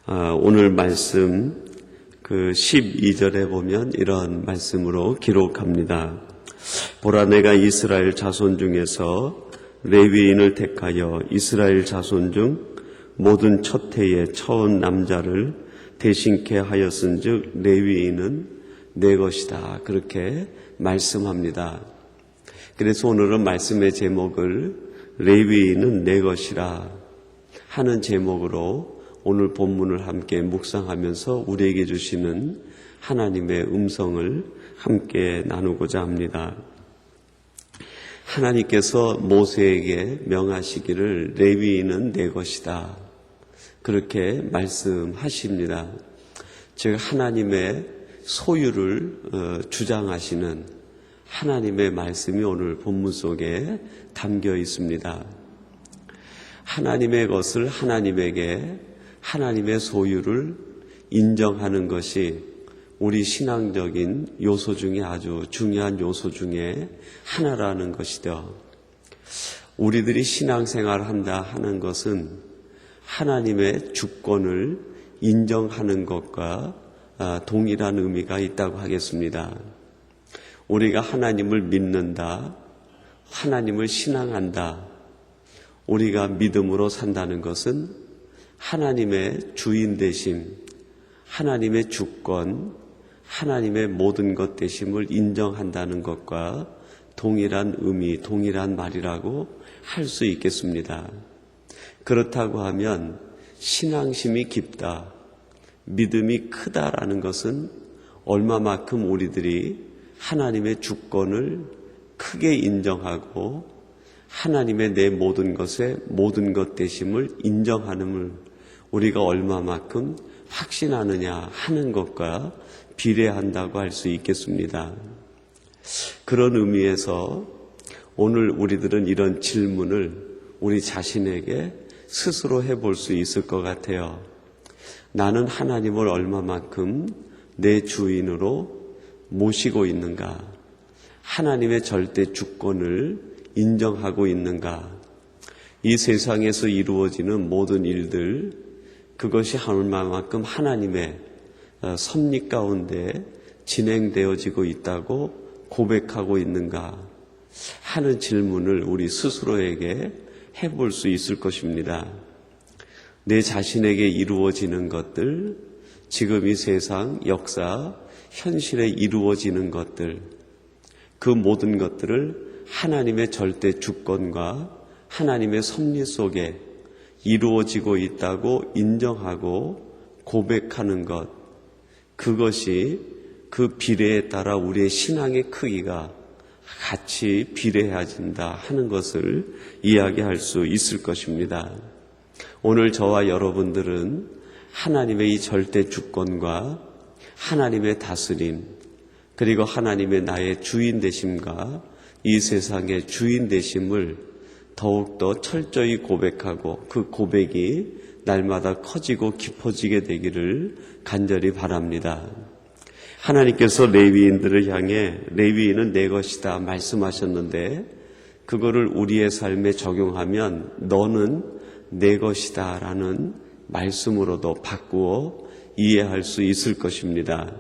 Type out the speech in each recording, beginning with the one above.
오늘 말씀 12절에 보면 이런 말씀으로 기록합니다. 보라, 내가 이스라엘 자손 중에서 레위인을 택하여 이스라엘 자손 중 모든 첫 해에 처음 남자를 대신케 하였은즉 레위인은 내 것이다. 그렇게 말씀합니다. 그래서 오늘은 말씀의 제목을 레위인은 내 것이라 하는 제목으로 오늘 본문을 함께 묵상하면서 우리에게 주시는 하나님의 음성을 함께 나누고자 합니다. 하나님께서 모세에게 명하시기를 레위인은 내 것이다. 그렇게 말씀하십니다. 즉 하나님의 소유를 주장하시는 하나님의 말씀이 오늘 본문 속에 담겨 있습니다. 하나님의 것을 하나님에게 하나님의 소유를 인정하는 것이 우리 신앙적인 요소 중에 아주 중요한 요소 중에 하나라는 것이죠. 우리들이 신앙생활을 한다 하는 것은 하나님의 주권을 인정하는 것과 동일한 의미가 있다고 하겠습니다. 우리가 하나님을 믿는다, 하나님을 신앙한다, 우리가 믿음으로 산다는 것은 하나님의 주인 되심, 하나님의 주권, 하나님의 모든 것 되심을 인정한다는 것과 동일한 의미, 동일한 말이라고 할 수 있겠습니다. 그렇다고 하면 신앙심이 깊다, 믿음이 크다라는 것은 얼마만큼 우리들이 하나님의 주권을 크게 인정하고 하나님의 내 모든 것의 모든 것 되심을 인정하는을 우리가 얼마만큼 확신하느냐 하는 것과 비례한다고 할 수 있겠습니다. 그런 의미에서 오늘 우리들은 이런 질문을 우리 자신에게 스스로 해볼 수 있을 것 같아요. 나는 하나님을 얼마만큼 내 주인으로 모시고 있는가? 하나님의 절대 주권을 인정하고 있는가? 이 세상에서 이루어지는 모든 일들, 그것이 얼마만큼 하나님의 섭리 가운데 진행되어지고 있다고 고백하고 있는가 하는 질문을 우리 스스로에게 해볼 수 있을 것입니다. 내 자신에게 이루어지는 것들, 지금 이 세상 역사, 현실에 이루어지는 것들, 그 모든 것들을 하나님의 절대 주권과 하나님의 섭리 속에 이루어지고 있다고 인정하고 고백하는 것, 그것이 그 비례에 따라 우리의 신앙의 크기가 같이 비례해진다 하는 것을 이야기할 수 있을 것입니다. 오늘 저와 여러분들은 하나님의 이 절대 주권과 하나님의 다스림, 그리고 하나님의 나의 주인 되심과 이 세상의 주인 되심을 더욱더 철저히 고백하고 그 고백이 날마다 커지고 깊어지게 되기를 간절히 바랍니다. 하나님께서 레위인들을 향해 레위인은 내 것이다 말씀하셨는데 그거를 우리의 삶에 적용하면 너는 내 것이다 라는 말씀으로도 바꾸어 이해할 수 있을 것입니다.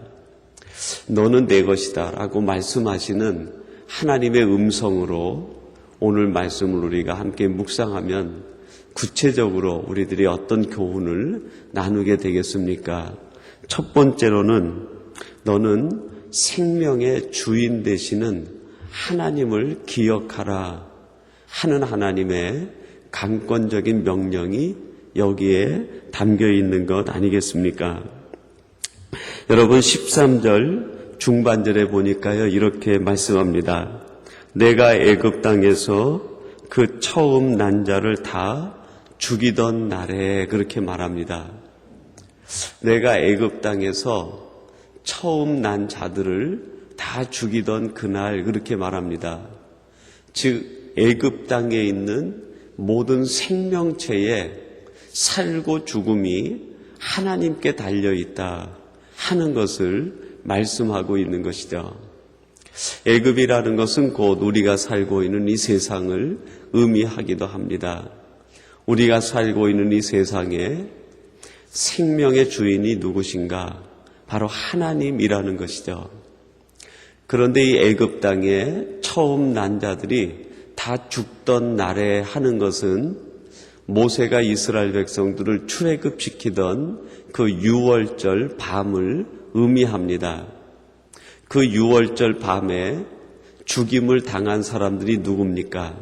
너는 내 것이다 라고 말씀하시는 하나님의 음성으로 오늘 말씀을 우리가 함께 묵상하면 구체적으로 우리들이 어떤 교훈을 나누게 되겠습니까? 첫 번째로는 너는 생명의 주인 되시는 하나님을 기억하라 하는 하나님의 강권적인 명령이 여기에 담겨 있는 것 아니겠습니까? 여러분 13절 중반절에 보니까요 이렇게 말씀합니다. 내가 애굽 땅에서 그 처음 난 자를 다 죽이던 날에 그렇게 말합니다. 내가 애굽 땅에서 처음 난 자들을 다 죽이던 그날 그렇게 말합니다. 즉 애굽 땅에 있는 모든 생명체의 살고 죽음이 하나님께 달려있다 하는 것을 말씀하고 있는 것이죠. 애굽이라는 것은 곧 우리가 살고 있는 이 세상을 의미하기도 합니다. 우리가 살고 있는 이 세상에 생명의 주인이 누구신가? 바로 하나님이라는 것이죠. 그런데 이 애굽 땅에 처음 난 자들이 다 죽던 날에 하는 것은 모세가 이스라엘 백성들을 출애굽시키던 그 유월절 밤을 의미합니다. 그 유월절 밤에 죽임을 당한 사람들이 누굽니까?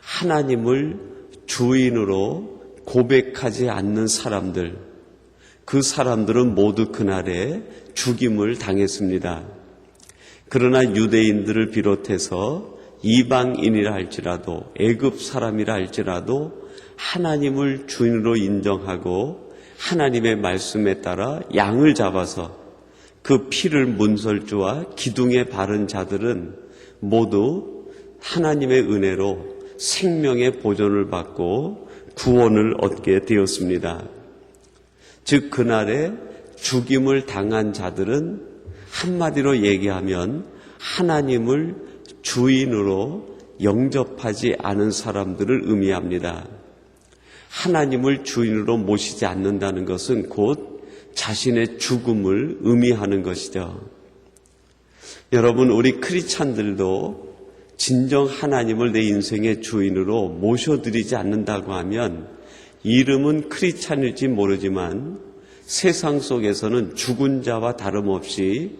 하나님을 주인으로 고백하지 않는 사람들, 그 사람들은 모두 그날에 죽임을 당했습니다. 그러나 유대인들을 비롯해서 이방인이라 할지라도 애굽 사람이라 할지라도 하나님을 주인으로 인정하고 하나님의 말씀에 따라 양을 잡아서 그 피를 문설주와 기둥에 바른 자들은 모두 하나님의 은혜로 생명의 보존을 받고 구원을 얻게 되었습니다. 즉 그날에 죽임을 당한 자들은 한마디로 얘기하면 하나님을 주인으로 영접하지 않은 사람들을 의미합니다. 하나님을 주인으로 모시지 않는다는 것은 곧 자신의 죽음을 의미하는 것이죠. 여러분, 우리 크리스찬들도 진정 하나님을 내 인생의 주인으로 모셔드리지 않는다고 하면 이름은 크리스찬일지 모르지만 세상 속에서는 죽은 자와 다름없이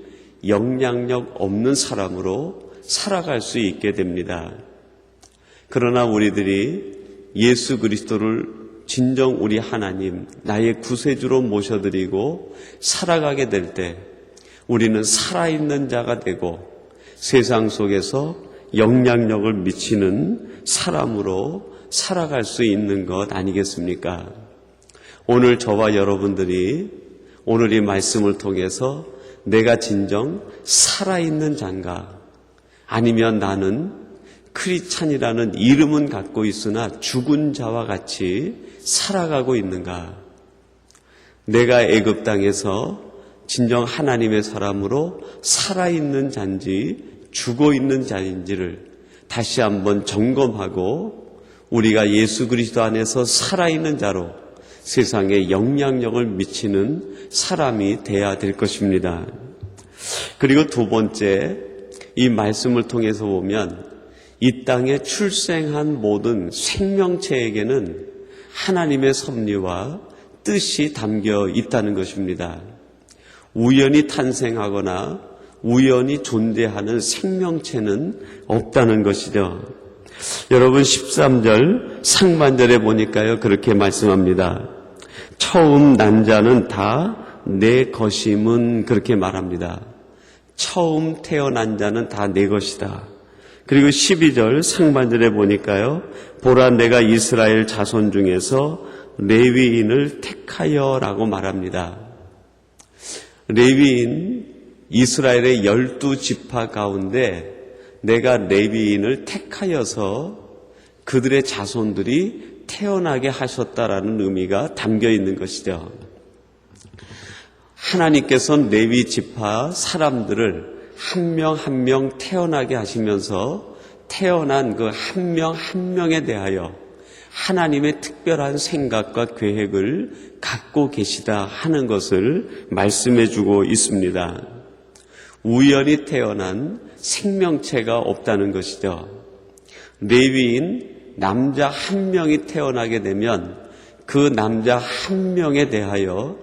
영향력 없는 사람으로 살아갈 수 있게 됩니다. 그러나 우리들이 예수 그리스도를 진정 우리 하나님, 나의 구세주로 모셔드리고 살아가게 될 때 우리는 살아있는 자가 되고 세상 속에서 영향력을 미치는 사람으로 살아갈 수 있는 것 아니겠습니까? 오늘 저와 여러분들이 오늘 이 말씀을 통해서 내가 진정 살아있는 자인가? 아니면 나는 크리스찬이라는 이름은 갖고 있으나 죽은 자와 같이 살아가고 있는가? 내가 애굽 땅에서 진정 하나님의 사람으로 살아있는 자인지 죽어있는 자인지를 다시 한번 점검하고 우리가 예수 그리스도 안에서 살아있는 자로 세상에 영향력을 미치는 사람이 돼야 될 것입니다. 그리고 두 번째, 이 말씀을 통해서 보면 이 땅에 출생한 모든 생명체에게는 하나님의 섭리와 뜻이 담겨 있다는 것입니다. 우연히 탄생하거나 우연히 존재하는 생명체는 없다는 것이죠. 여러분 13절 상반절에 보니까요 그렇게 말씀합니다. 처음 난 자는 다 내 것임은 그렇게 말합니다. 처음 태어난 자는 다 내 것이다. 그리고 12절 상반절에 보니까요 보라 내가 이스라엘 자손 중에서 레위인을 택하여라고 말합니다. 레위인 이스라엘의 12지파 가운데 내가 레위인을 택하여서 그들의 자손들이 태어나게 하셨다라는 의미가 담겨 있는 것이죠. 하나님께서는 레위 지파 사람들을 한 명 한 명 태어나게 하시면서 태어난 그 한 명 한 명에 대하여 하나님의 특별한 생각과 계획을 갖고 계시다 하는 것을 말씀해 주고 있습니다. 우연히 태어난 생명체가 없다는 것이죠. 레위인 남자 한 명이 태어나게 되면 그 남자 한 명에 대하여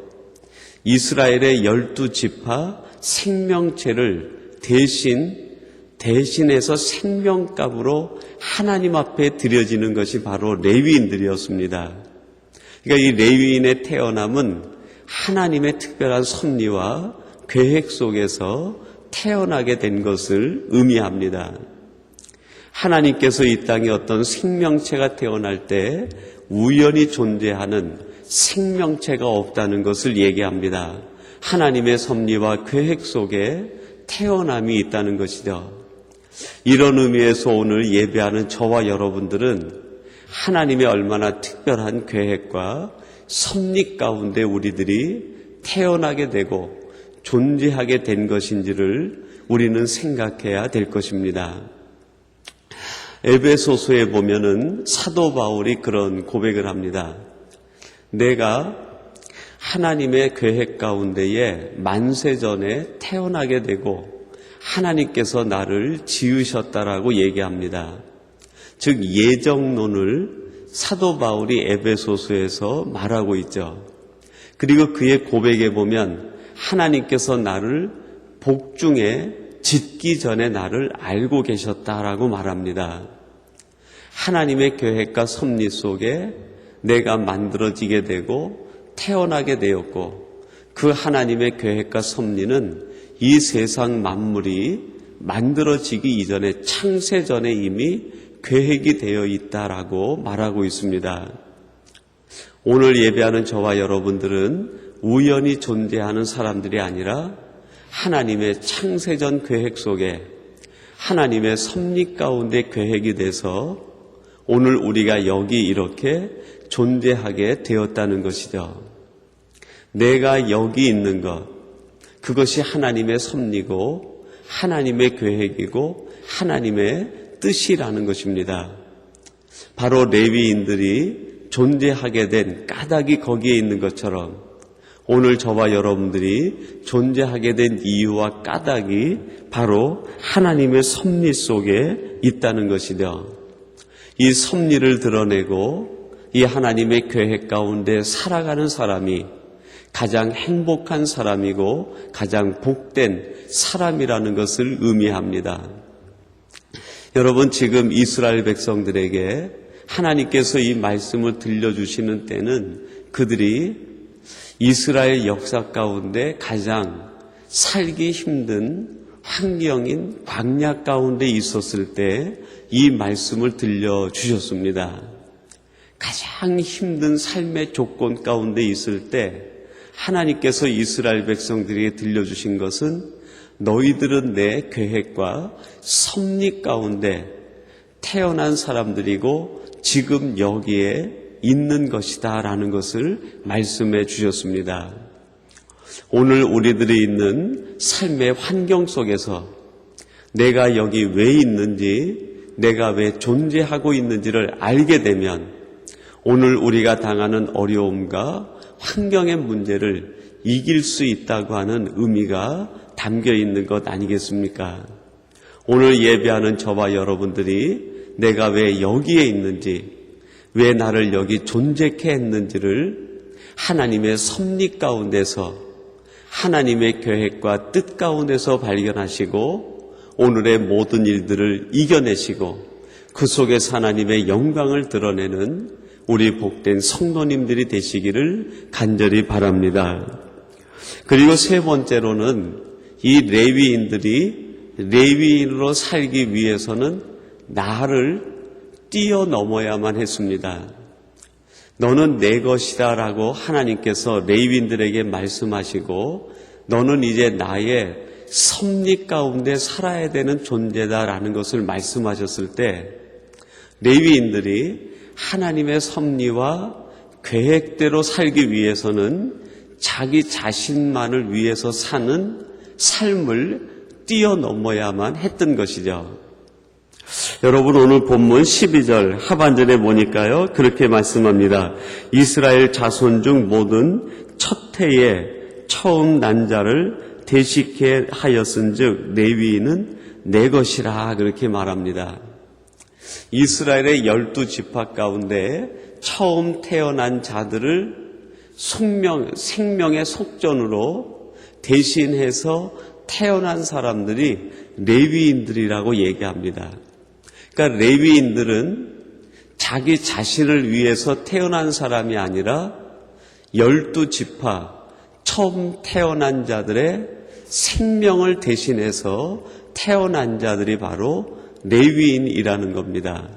이스라엘의 12지파 생명체를 대신해서 생명값으로 하나님 앞에 드려지는 것이 바로 레위인들이었습니다. 그러니까 이 레위인의 태어남은 하나님의 특별한 섭리와 계획 속에서 태어나게 된 것을 의미합니다. 하나님께서 이 땅에 어떤 생명체가 태어날 때 우연히 존재하는 생명체가 없다는 것을 얘기합니다. 하나님의 섭리와 계획 속에 태어남이 있다는 것이죠. 이런 의미에서 오늘 예배하는 저와 여러분들은 하나님의 얼마나 특별한 계획과 섭리 가운데 우리들이 태어나게 되고 존재하게 된 것인지를 우리는 생각해야 될 것입니다. 에베소서에 보면은 사도 바울이 그런 고백을 합니다. 내가 하나님의 계획 가운데에 만세전에 태어나게 되고 하나님께서 나를 지으셨다라고 얘기합니다. 즉 예정론을 사도 바울이 에베소서에서 말하고 있죠. 그리고 그의 고백에 보면 하나님께서 나를 복중에 짓기 전에 나를 알고 계셨다라고 말합니다. 하나님의 계획과 섭리 속에 내가 만들어지게 되고 태어나게 되었고 그 하나님의 계획과 섭리는 이 세상 만물이 만들어지기 이전에 창세 전에 이미 계획이 되어 있다라고 말하고 있습니다. 오늘 예배하는 저와 여러분들은 우연히 존재하는 사람들이 아니라 하나님의 창세전 계획 속에 하나님의 섭리 가운데 계획이 돼서 오늘 우리가 여기 이렇게 존재하게 되었다는 것이죠. 내가 여기 있는 것, 그것이 하나님의 섭리고 하나님의 계획이고 하나님의 뜻이라는 것입니다. 바로 레위인들이 존재하게 된 까닭이 거기에 있는 것처럼 오늘 저와 여러분들이 존재하게 된 이유와 까닭이 바로 하나님의 섭리 속에 있다는 것이죠. 이 섭리를 드러내고 이 하나님의 계획 가운데 살아가는 사람이 가장 행복한 사람이고 가장 복된 사람이라는 것을 의미합니다. 여러분, 지금 이스라엘 백성들에게 하나님께서 이 말씀을 들려주시는 때는 그들이 이스라엘 역사 가운데 가장 살기 힘든 환경인 광야 가운데 있었을 때 이 말씀을 들려주셨습니다. 가장 힘든 삶의 조건 가운데 있을 때 하나님께서 이스라엘 백성들에게 들려주신 것은 너희들은 내 계획과 섭리 가운데 태어난 사람들이고 지금 여기에 있는 것이다 라는 것을 말씀해 주셨습니다. 오늘 우리들이 있는 삶의 환경 속에서 내가 여기 왜 있는지, 내가 왜 존재하고 있는지를 알게 되면 오늘 우리가 당하는 어려움과 환경의 문제를 이길 수 있다고 하는 의미가 담겨 있는 것 아니겠습니까? 오늘 예배하는 저와 여러분들이 내가 왜 여기에 있는지, 왜 나를 여기 존재케 했는지를 하나님의 섭리 가운데서 하나님의 계획과 뜻 가운데서 발견하시고 오늘의 모든 일들을 이겨내시고 그 속에서 하나님의 영광을 드러내는 우리 복된 성도님들이 되시기를 간절히 바랍니다. 그리고 세 번째로는 이 레위인들이 레위인으로 살기 위해서는 나를 뛰어넘어야만 했습니다. 너는 내 것이다 라고 하나님께서 레위인들에게 말씀하시고 너는 이제 나의 섭리 가운데 살아야 되는 존재다라는 것을 말씀하셨을 때 레위인들이 하나님의 섭리와 계획대로 살기 위해서는 자기 자신만을 위해서 사는 삶을 뛰어넘어야만 했던 것이죠. 여러분, 오늘 본문 12절 하반절에 보니까요 그렇게 말씀합니다. 이스라엘 자손 중 모든 첫 해에 처음 난 자를 대식해 하였은즉 레위인은 내 것이라 그렇게 말합니다. 이스라엘의 12지파 가운데 처음 태어난 자들을 생명의 속전으로 대신해서 태어난 사람들이 레위인들이라고 얘기합니다. 그러니까 레위인들은 자기 자신을 위해서 태어난 사람이 아니라 12지파 처음 태어난 자들의 생명을 대신해서 태어난 자들이 바로 레위인이라는 겁니다.